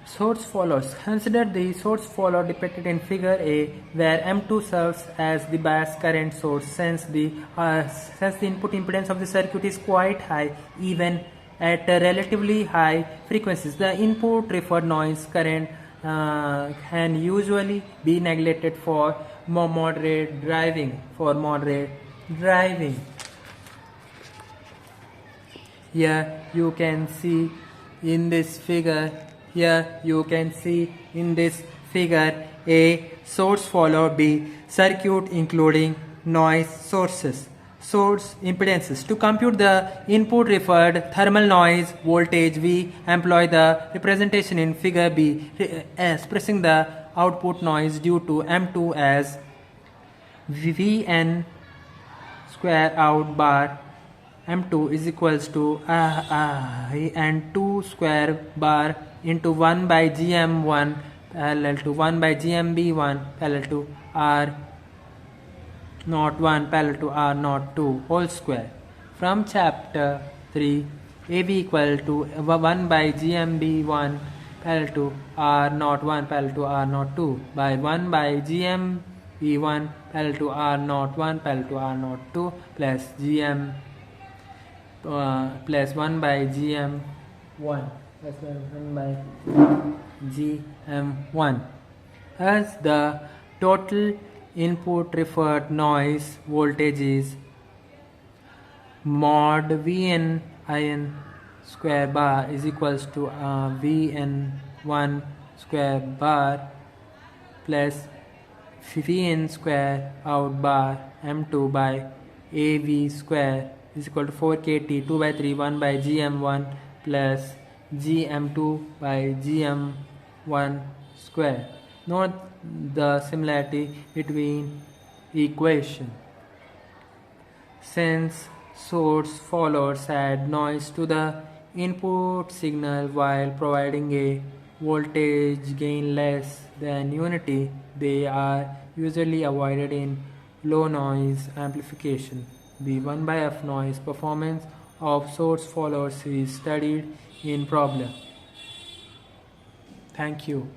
Source follows. Consider the source follower depicted in figure A, where M2 serves as the bias current source. Since the input impedance of the circuit is quite high, even at relatively high frequencies, the input referred noise current can usually be neglected for moderate driving. Here you can see in this figure A source follower, B circuit including noise sources, source impedances. To compute the input referred thermal noise voltage, we employ the representation in figure B, expressing the output noise due to M2 as Vn square out bar M2 is equals to N2 square bar into 1 by Gm1 parallel to 1 by Gmb1 parallel to R01 parallel to R02 whole square. From chapter 3, AB equal to 1 by Gmb1 parallel to R01 parallel to R02 by 1 by Gmb1 parallel to R01 parallel to R02 plus Gm plus 1 by Gm1 plus 1 by Gm1 as the total input referred noise voltage is mod Vn in square bar is equals to Vn1 square bar plus Vn square out bar M2 by AV square is equal to 4kT 2 by 3 1 by Gm1 plus Gm2 by Gm1 square. Note the similarity between equation. Since source followers add noise to the input signal while providing a voltage gain less than unity, they are usually avoided in low noise amplification. The 1 by F noise performance of source followers is studied in problem. Thank you.